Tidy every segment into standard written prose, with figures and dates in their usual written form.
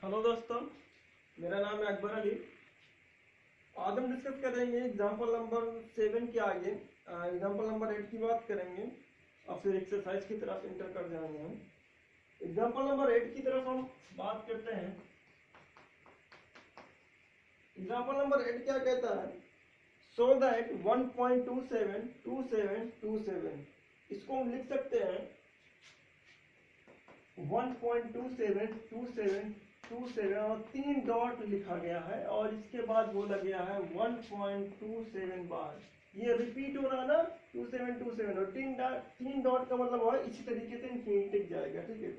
Hello दोस्तों, मेरा नाम है अकबर अली। आज हम डिस्कस करेंगे एग्जाम्पल नंबर 7 के आगे एग्जाम्पल नंबर 8 की बात करेंगे और फिर एक्सरसाइज की तरफ इंटर कर जाएंगे हम। एग्जाम्पल नंबर 8 की तरफ हम बात करते हैं। एग्जाम्पल नंबर 8 क्या कहता है? सो दैट 1.272727, इसको हम लिख सकते हैं 1.272727 और 3 डॉट लिखा गया है और इसके बाद बोला गया है 1.27 बार। ये रिपीट हो रहा ना 2727 और 3 डॉट का मतलब है इसी तरीके से इंफिनिटी जाएगा। ठीक है,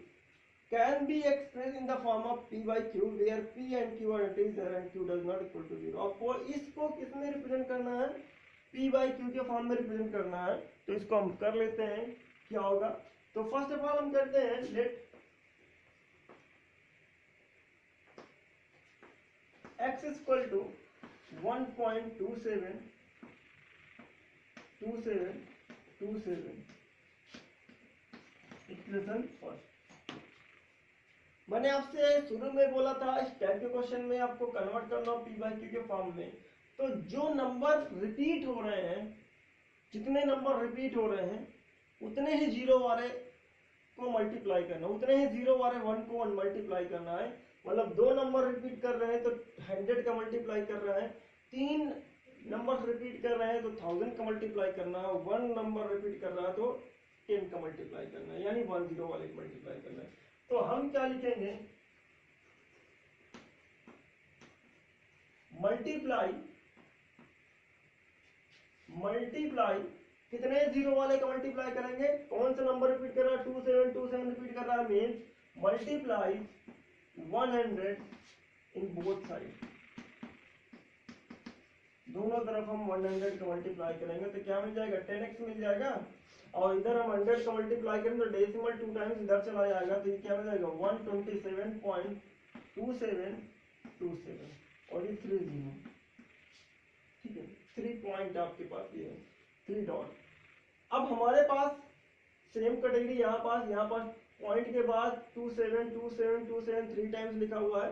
can be express in the form of p by q where p and q are integer and q does not equal to 0। आपको इसको किस में रिप्रेजेंट करना है? p by q के फॉर्म में रिप्रेजेंट करना है। तो इसको हम कर लेते हैं, क्या होगा? तो फर्स्ट ऑफ ऑल हम करते हैं let x is equal to 1.272727 equation first. मैंने आपसे शुरू में बोला था इस टाइप के क्वेश्चन में आपको कन्वर्ट करना p by q के फॉर्म में। तो जो नंबर रिपीट हो रहे हैं, जितने नंबर रिपीट हो रहे हैं उतने ही जीरो वाले को मल्टीप्लाई करना, उतने ही जीरो वाले 1 को 1 मल्टीप्लाई करना है। मतलब 2 नंबर रिपीट कर रहे हैं तो 100 का मल्टीप्लाई कर रहे हैं, 3 नंबर रिपीट कर रहे हैं तो 1000 का मल्टीप्लाई करना है, 1 नंबर रिपीट कर रहा है तो 10 का मल्टीप्लाई करना है, यानी 10 वाले को मल्टीप्लाई करना है। तो हम क्या लिखेंगे? मल्टीप्लाई कितने जीरो वाले का मल्टीप्लाई करेंगे? कौन सा नंबर रिपीट कर रहा है? 2727 रिपीट कर रहा है, means multiply 100 in both side. दोनों तरफ हम 100 का मल्टीप्लाई करेंगे तो क्या मिल जाएगा? 10x मिल जाएगा। और इधर हम 100 का मल्टीप्लाई करेंगे तो डेसिमल 2 टाइम्स इधर चला जाएगा तो ये क्या मिल जाएगा? 127.2727 और ये 30। ठीक है, 3 पॉइंट आपके पास ये है, 3 डॉट। अब हमारे पास सेम कैटेगरी यहाँ पास पॉइंट के बाद 272727 3 टाइम्स लिखा हुआ है,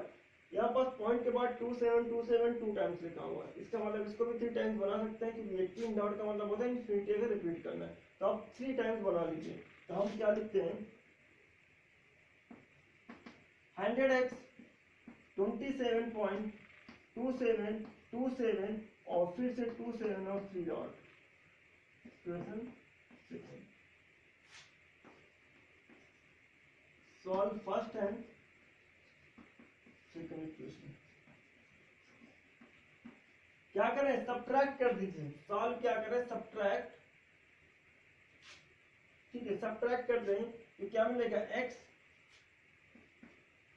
यहाँ पास पॉइंट के बाद 2727 2 टाइम्स लिखा हुआ है। इसका मतलब इसको भी 3 टाइम्स बना सकते हैं क्योंकि 18 डॉट का मतलब होता है इनफिनिटी से रिपीट करना है। तो आप 3 टाइम्स बना लीजिए। तो हम क्या लिखते हैं? 100x 27.2727 और फिर से 27 और 3 dot. Question second, solve first and second equation. क्या करें? सब्ट्रैक्ट कर दीजिए। सॉल्व क्या करें? सब्ट्रैक्ट। ठीक है, सब्ट्रैक्ट कर दें तो क्या मिलेगा? x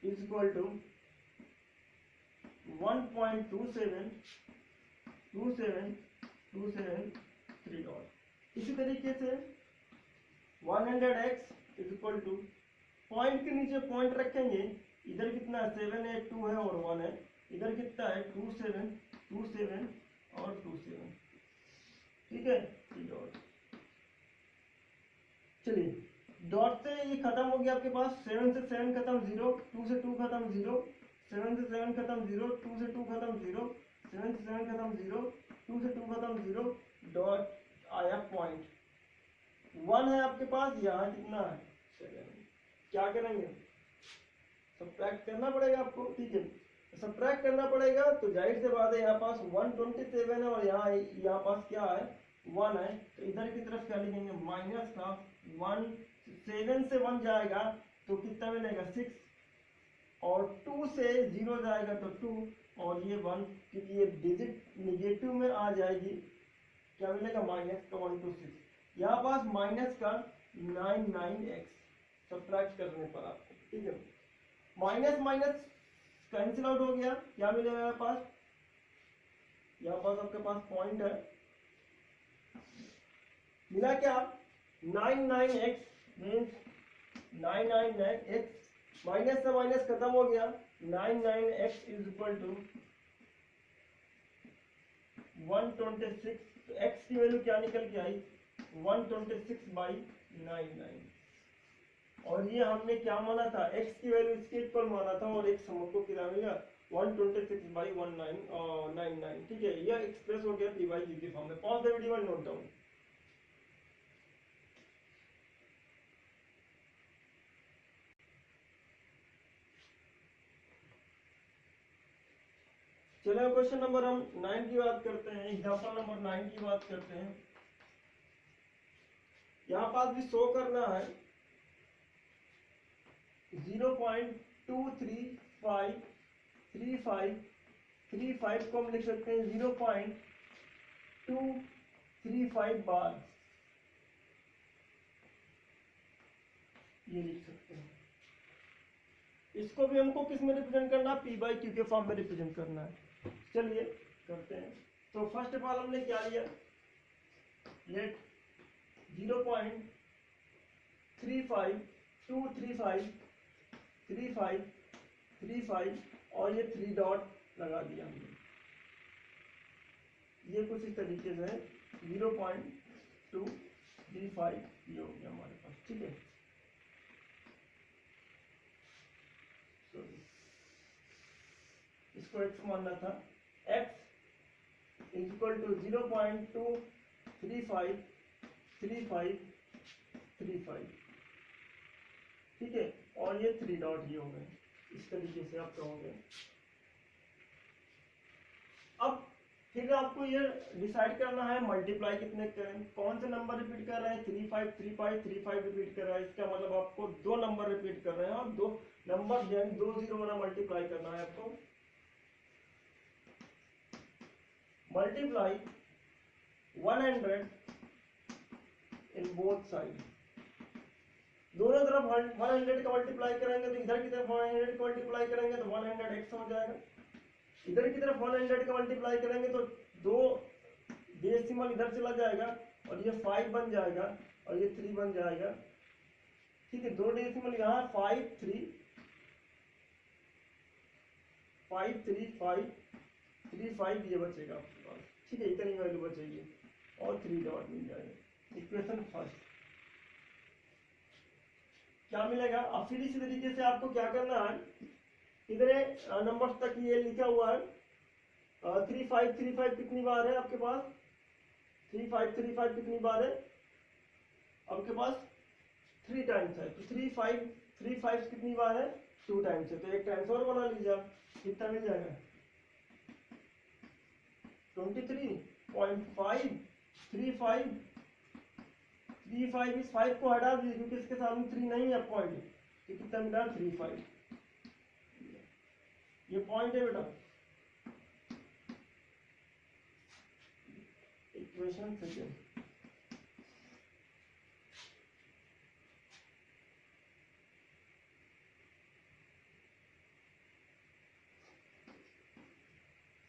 is equal to 1.272727 dot. इसी तरीके से 100x is equal to, point के नीचे पॉइंट रखेंगे, इधर कितना है? 7 है, 2 है और 1 है, इधर कितना है? 2727 और 27। ठीक है, डॉट। चलिए, डॉट से ये खत्म हो गया आपके पास। 7 से 7 खत्म 0, 2 से 2 खत्म 0, 7 से 7 खत्म 0, 2 से 2 खत्म 0, 7 से 7 खत्म 0, 2 से 2 खत्म 0, डॉट आया पॉइंट 1 है आपके पास। यहाँ कितना है? 7। क्या करेंगे? सब्ट्रैक्ट करना पड़ेगा आपको। ठीक है, सब्ट्रैक्ट करना पड़ेगा तो जाहिर से बात है यहाँ पास 127 है और यहाँ पास क्या है? 1 है। तो इधर की तरफ क्या लिखेंगे? माइनस का 1। 7 से 1 जाएगा तो कितना मिलेगा? 6 और 2 से 0 जाएगा तो 2 और ये 1, क्योंकि ये डिजिट निगेटिव में आ जाएगी। क्या मिलेगा? माइनस का 126। यहाँ पास माइनस का 99x सब्ट्रैक्ट करने पर आपको। ठीक है, माइनस माइनस कैंसिल आउट हो गया। क्या मिलेगा यहाँ पास? यहाँ पास आपके पास पॉइंट है, मिला क्या? 99x मीन्स 999x, माइनस से माइनस खत्म हो गया। 99x is equal to 126। तो x की वैल्यू क्या निकल के आई? 126/99। और ये हमने क्या माना था, x की वैल्यू इसके इक्वल माना था, और x हमको कितना मिला 126/199, ठीक है। यह एक्सप्रेस हो गया पी बाई क्यू के फॉर्म में। Pause the video and note down. चलो क्वेश्चन नंबर हम 9 की बात करते हैं, एग्जांपल नंबर 9 की बात करते हैं। यहाँ पास भी शो करना है 0.23535 को हम लिख सकते हैं 0.235 बार, ये लिख सकते हैं। इसको भी हमको किस में रिप्रेजेंट करना है, पी बाई क्यू के फॉर्म में रिप्रेजेंट करना है। चलिए करते हैं। तो फर्स्ट ऑफ ऑल हमने क्या लिया, लेट 0.35235 और ये 3 डॉट लगा दिया हमने। ये कुछ इस तरीके से 0.235 ये हो गया हमारे पास, ठीक है। इसको x मानना था, x इक्वल टू 0.23535, ठीक है। और ये 3 डॉट ये हो गए, इस तरीके से आप कहोगे। अब फिर आपको ये डिसाइड करना है मल्टीप्लाई कितने करें, कौन से नंबर रिपीट कर रहे हैं, 353535 रिपीट कर रहा है, इसका मतलब आपको 2 नंबर रिपीट कर रहे हैं और 2 नंबर यानी 2 जीरो वाला मल्टीप्लाई करना है आपको। मल्टीप्लाई 100 इन बोथ साइड, दोनों तरफ 100 का मल्टीप्लाई करेंगे तो इधर की तरफ 100 का मल्टीप्लाई करेंगे तो 100x हो जाएगा, इधर की तरफ 100 का मल्टीप्लाई करेंगे तो 2 डेसिमल इधर चला जाएगा और ये 5 बन जाएगा और ये 3 बन जाएगा, ठीक है। 2 डेसिमल यहाँ 5 3 5 3 5 3 5 ये बचेगा आपके पास, ठीक है। इतनी वैल्यू बचेगी और 3 डॉट मिल जाएगा। इक्वेशन फर्स्ट क्या मिलेगा। अब फिर इसी तरीके से आपको क्या करना है, इधर नंबर्स तक ये लिखा हुआ है 3535 कितनी बार है आपके पास, 3535 कितनी बार है आपके पास, 3 टाइम्स है। तो 3535 कितनी बार है, 2 टाइम्स है। तो एक टाइम्स और बना लीजिए आप, कितना मिल जाएगा 23.535 35 इस 5 को हटा दीजिए क्योंकि इसके सामने 3 नहीं है पॉइंट, तो कितना मिला 35, ये पॉइंट है बेटा। इक्वेशन सेकंड,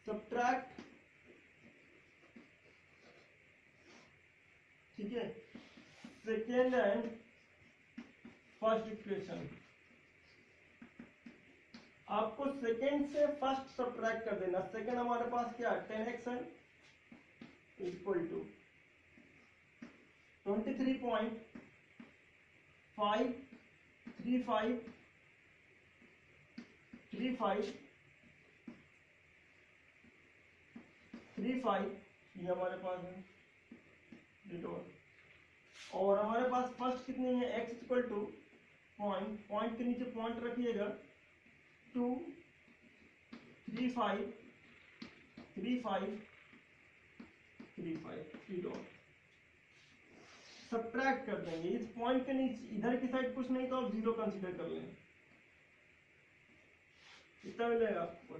सब्ट्रैक्ट, ठीक है, सेकेंड एंड फर्स्ट इक्वेशन। आपको सेकेंड से फर्स्ट सब्ट्रैक्ट कर देना। सेकेंड हमारे पास क्या है 10x है इक्वल टू 23.535 ये हमारे पास है डिटोर। और हमारे पास फर्स्ट कितनी है x इक्वल टू पॉइंट के नीचे पॉइंट रखिएगा 2 3 5 3 5 3 5 3 डॉट सब्ट्रैक्ट कर देंगे। इस पॉइंट के नीचे इधर की साइड कुछ नहीं तो आप 0 कंसीडर कर लें। कितना मिलेगा आपको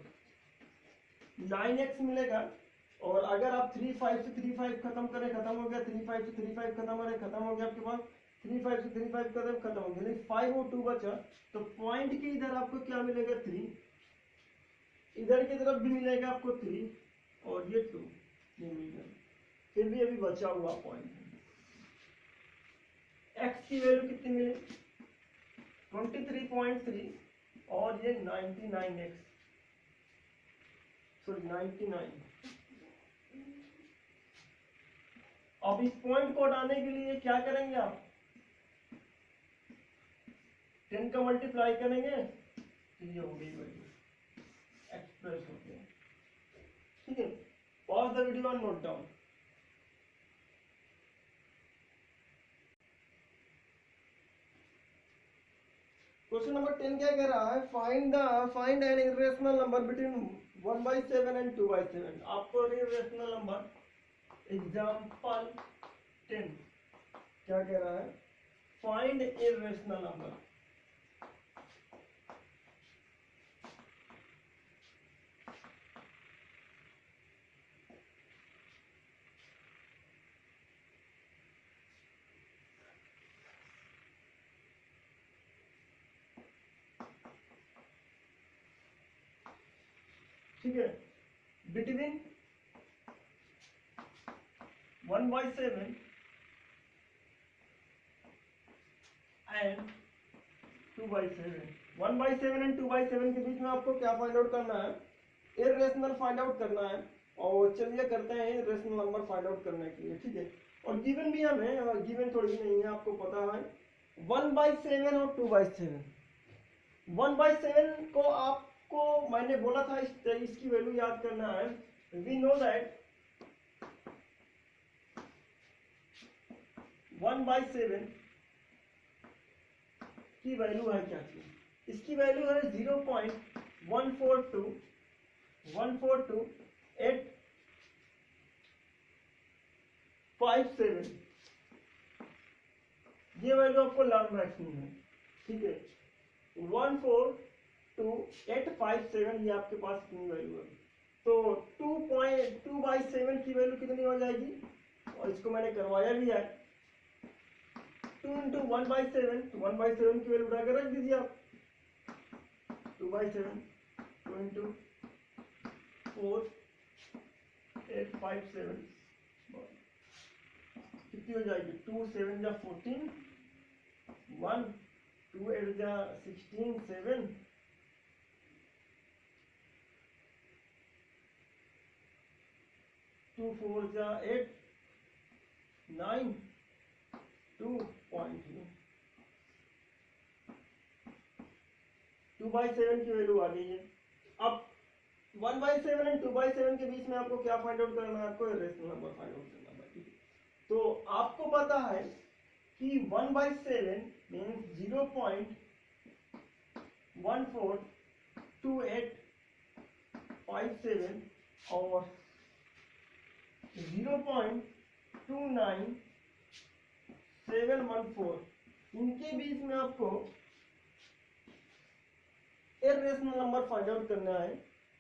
9x मिलेगा। और अगर आप 3 5 से 3 5 खत्म करें, खत्म हो गया, 3 5 से 3 5 खत्म हो रहे, खत्म हो गया आपके पास, 3 5 से 3 5 खत्म हो गया, 5 और 2 बचा। तो पॉइंट के इधर आपको क्या मिलेगा 3, इधर की तरफ भी मिलेगा आपको 3 और ये 2 ये मिलेगा। फिर भी अभी बचा हुआ पॉइंट है। x की वैल्यू कितनी मिली 23.3 और ये 99x सॉरी 99। अब इस पॉइंट को हटाने के लिए क्या करेंगे आप, 10 का मल्टीप्लाई करेंगे तो ये हो गई वैल्यू, एक्सप्रेस हो गया। ठीक है, pause the video and note down. Question number 10 क्या कह रहा है, find an irrational number between 1/7 and 2/7। आपको इरेशनल नंबर एग्जांपल 10 क्या कह रहा है, फाइंड इरेशनल नंबर। ठीक है, बिटवीन 1/7 एंड 2/7। 1/7 एंड 2/7 के बीच में आपको क्या फाइंड आउट करना है, इरेशनल फाइंड आउट करना है। और चलिए करते हैं इरेशनल नंबर फाइंड आउट करने के लिए। ठीक है, और गिवन भी हमें, गिवन थोड़ी नहीं है, आपको पता है 1/7 और 2/7। 1/7 को आपको मैंने बोला था इसकी वैल्यू याद करना है। वी नो दैट 1/7 की वैल्यू है क्या थी, इसकी वैल्यू है 0.142857। ये वैल्यू आपको लर्न रखनी है। ठीक है, 142,857 ये आपके पास कितनी वैल्यू है, तो 2/7 की वैल्यू कितनी हो जाएगी, और इसको मैंने करवाया भी है 2 इंटू 1/7, तो 1/7 की वैल्यू उठाकर रख दीजिए आप, 2/7 2 इंटू 4,857 कितनी हो जाएगी, 2 7 जा 14, 1 2 8 जा 16, 7 2 4 जा 8, 9 2.2। 2/7 की वैल्यू आ गई है। अब 1/7 एंड 2/7 के बीच में आपको क्या फाइंड आउट करना है, आपको रेशनल नंबर फाइंड आउट करना है। ठीक है, तो आपको पता है कि 1/7 मीन्स 0.142857 और 0.29714, इनके बीच में आपको इरेशनल नंबर फाइंड आउट करना है।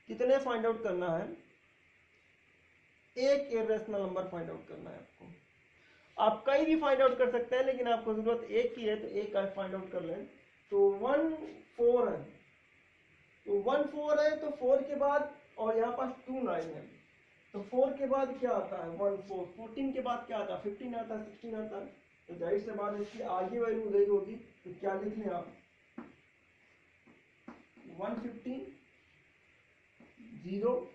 कितने फाइंड आउट करना है, एक इरेशनल नंबर फाइंड आउट करना है आपको। आप कई भी फाइंड आउट कर सकते हैं, लेकिन आपको जरूरत एक की है, तो एक का फाइंड आउट कर लें। तो 1 4 है, तो 1 4 है, तो 4 के बाद और यहाँ पास 2 9 है, तो 4 के बाद क्या आता है 1 4, 14 के बाद क्या आता है 15 आता है, 16 आता है, तो जाहिर से बात इसकी आगे वैल्यू रही होगी, तो क्या लिख लें आप 115 0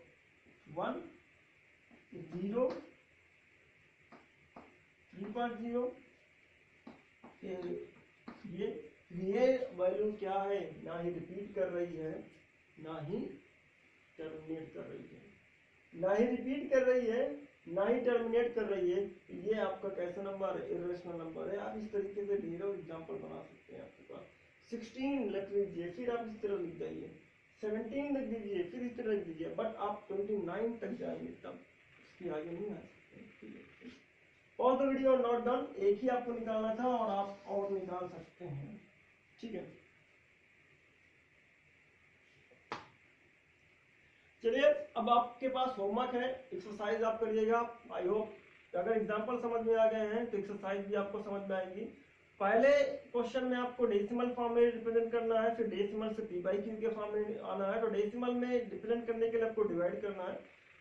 1 0 3.0। ये वैल्यू क्या है, ना ही रिपीट कर रही है, ना ही टर्मिनेट कर रही है, ना ही रिपीट कर रही है, ना ही टर्मिनेट कर रही है। ये आपका कैसा नंबर है, इरेशनल नंबर है। आप इस तरीके से ढेरों एग्जांपल बना सकते हैं। आपके पास 16 लिख लीजिए, फिर आप इस तरह लिख जाइए, 17 लिख दीजिए, फिर इस तरह लिख दीजिए, बट आप 29 तक जाएंगे तब, इसके आगे नहीं आ सकते। और तो वीडियो नोट डाउन, एक ही आपको निकालना था और आप और निकाल सकते हैं। ठीक है, चलिए अब आपके पास होमवर्क है, एक्सरसाइज आप करिएगा। आई होप अगर एग्जांपल समझ में आ गए हैं तो एक्सरसाइज भी आपको समझ में आएगी। पहले क्वेश्चन में आपको डेसिमल फॉर्म में रिप्रेजेंट करना है, फिर डेसिमल से p/q के फॉर्म में आना है। तो डेसिमल में रिप्रेजेंट करने के लिए आपको डिवाइड करना है,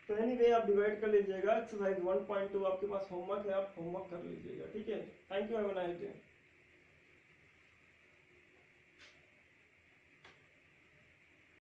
तो एनीवे आप डिवाइड कर लीजिएगा। एक्सरसाइज 1.2 आपके पास होमवर्क है, आप होमवर्क कर लीजिएगा। ठीक है, thank you, have a nice day.